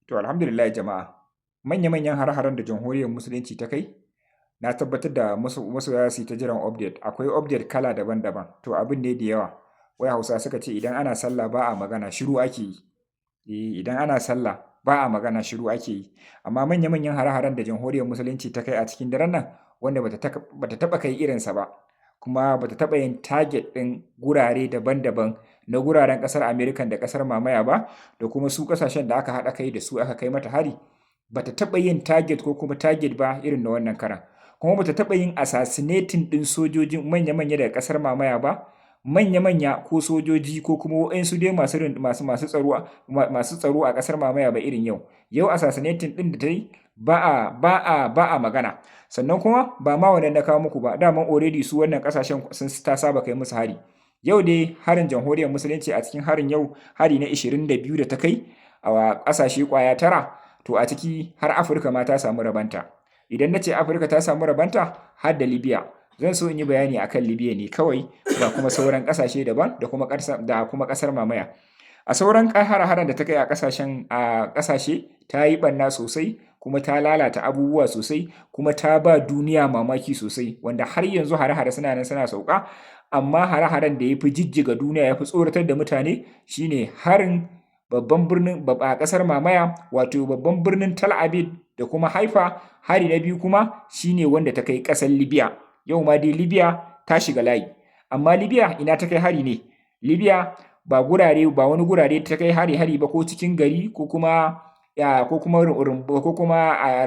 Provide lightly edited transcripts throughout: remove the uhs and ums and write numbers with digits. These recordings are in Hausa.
To alhamdulillah jama'a. Manya-manyan har-haren da jamhuriyar musulunci ta kai, na tabbatar da masoya su yi ta jiran update. Akwai update kala daban-daban. To abin ne da yawa. Wai Hausa suka ce idan ana sallah ba a magana shiru ake yi. Idan ana sallah ba a magana shiru ake yi. Amma manya-manyan har-haren da jamhuriyar musulunci ta kai a cikin daren nan wanda bata taɓa kai irinsa ba. Kuma bata taɓa yin target ɗin gurare daban-daban na guraren ƙasar Amerikan da ƙasar mamaya ba da kuma su ƙasashen da aka haɗa kai da su aka kai mata hari. Bata taɓa yin target ko kuma target ba irin na wannan karan. Kuma bata taɓa yin assassinating ɗin sojojin manya-manya daga ƙasar mamaya ba. Manya-manya ko sojoji ko kuma waɗansu dai masu tsaro a ƙasar mamaya ba irin yau. Yau assassinating ɗin da ta yi ba a magana. Sannan kuma ba ma wannan na kawo muku ba, daman already su wannan ƙasashen sun ta saba kai musu hari. Yau dai harin jamhuriyar musulunci a cikin harin yau hari na 22 da ta kai a ƙasashe ƙwaya 9, to a ciki har Afirka ma ta samu rabanta. Idan na ce Afirka ta samu rabanta har da Libya. Zan so in yi bayani akan Libya ne kawai da kuma sauran ƙasashe daban da kuma ƙasar mamaya. A sauran har-haren da ta kai a ƙasashe ta yi ɓanna sosai kuma ta lalata abubuwa sosai kuma ta ba duniya mamaki sosai wanda har yanzu hare-hare suna nan suna sauka, amma hare-haren da ya fi jijjiga duniya ya fi tsoratar da mutane shine harin babban birnin a ƙasar mamaya wato babban birnin Tel Aviv da kuma Haifa. Hari na biyu kuma shine wanda ta kai ƙasar Libya. Yau ma dai Libya ta shiga layi. Amma Libya ina ta kai hari ne? Libya ba wani gurare ta kai hari ba ko cikin gari ko kuma a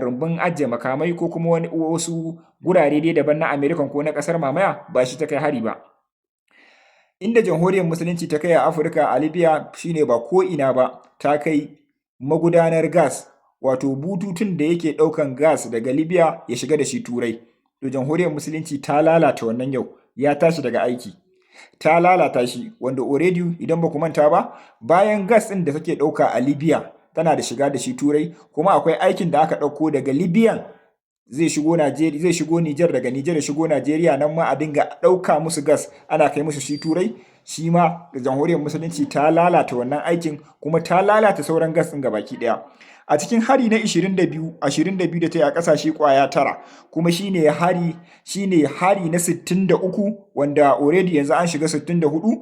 rumbun ajiye makamai ko kuma wasu gurare dai daban na American ko na ƙasar mamaya ba shi ta kai hari ba. Inda jamhuriyar musulunci ta kai a Afirka a Libya shine ba ko ina ba, ta kai magudanar gas wato bututun da yake ɗaukan gas daga Libya ya shiga da shi Turai. To jamhuriyar musulunci ta lalata wannan yau, ya tashi daga aiki. Ta lalata shi wanda already idan ba ku manta ba, bayan gas ɗin da take ɗauka a Libya tana da shiga da shi Turai, kuma akwai aikin da aka ɗauko daga Libyan zai shigo Nijar, daga Nijar ya shigo Najeriya, nan ma a dinga ɗauka musu gas ana kai musu shi Turai. Shi ma jamhuriyar musulunci ta lalata wannan aikin kuma ta lalata sauran gas ɗin gabaki ɗaya. A cikin hari na 22 da ta yi a ƙasashe ƙwaya 9, kuma shine hari na 63 wanda already yanzu an shiga 64.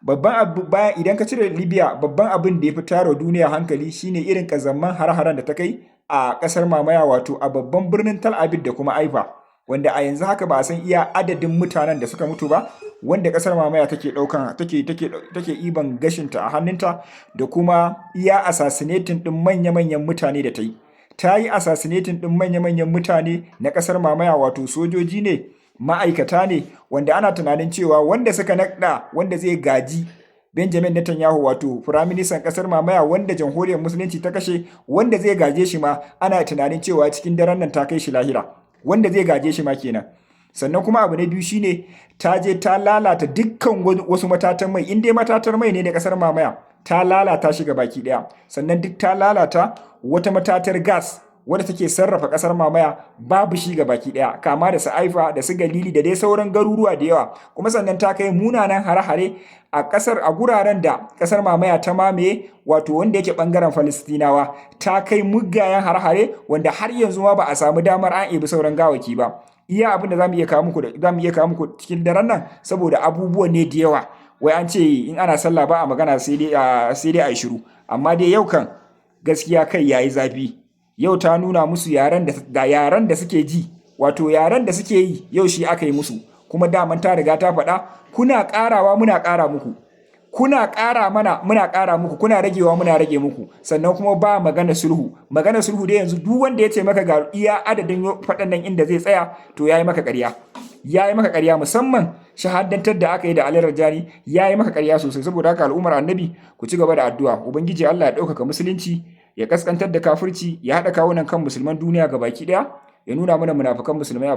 Babban abu bayan idan ka cire Libya, babban abin da ya fi tara duniya hankali shine irin ƙazamman har-haren da ta kai a ƙasar mamaya wato a babban birnin Tel Aviv da kuma Haifa, wanda a yanzu haka ba a san iya adadin mutanen da suka mutu ba, wanda ƙasar mamaya take iban gashinta a hannunta, da kuma iya assassinating ɗin manya-manyan mutane da ta yi. Ta yi assassinating ɗin manya-manyan mutane na ƙasar mamaya wato sojoji ne, ma'aikata ne, wanda ana tunanin cewa wanda suka naɗa wanda zai gaji Benjamin Netanyahu wato firaministan ƙasar mamaya wanda jamhuriyar musulunci ta kashe, wanda zai gaje shi ma ana tunanin cewa cikin daren nan ta kai shi lahira, wanda zai gaje shi ma kenan. Sannan kuma abu na biyu shine ta je ta lalata dukkan wasu matatan mai, in dai matatar mai ne na ƙasar mamaya ta lalata shi baki ɗaya. Sannan duk ta lalata wata matatar gas wadda take sarrafa ƙasar mamaya babu shi baki ɗaya, kama da su Haifa da su Galili da dai sauran garuruwa da yawa. Kuma sannan ta kai munanan hare-hare a guraren da ƙasar mamaya ta mamaye wato wanda yake ɓangaren Falistinawa, ta kai mugayen hare-hare wanda har yanzu ma ba a samu damar an ebi sauran gawaki ba. Iya abin da zamu iya kawo muku cikin daren nan, saboda abubuwan ne da yawa. Wai an ce in ana sallah ba a magana sai dai a yi shiru, amma dai yau kan gaskiya kai yayi zafi. Yau ta nuna musu yaren da suke ji, wato yaren da suke yi yau shi aka yi musu, kuma daman ta riga ta faɗa, kuna ƙarawa muna ƙara muku, kuna ƙara mana muna ƙara muku, kuna ragewa muna rage muku. Sannan kuma ba magana sulhu dai yanzu duk wanda ya ce maka ga iya adadin faɗan nan inda zai tsaya to yayi maka ƙarya, musamman shahadantar da aka yi da Ali Rajani yayi maka ƙarya sosai. Saboda haka al'ummar annabi ku ci gaba da addu'a, ubangiji Allah ya ɗaukaka musulunci, ya kaskantar da kafirci, ya haɗa kawunan kan musulman duniya gabaki ɗaya, ya nuna mana munafukan musulmai a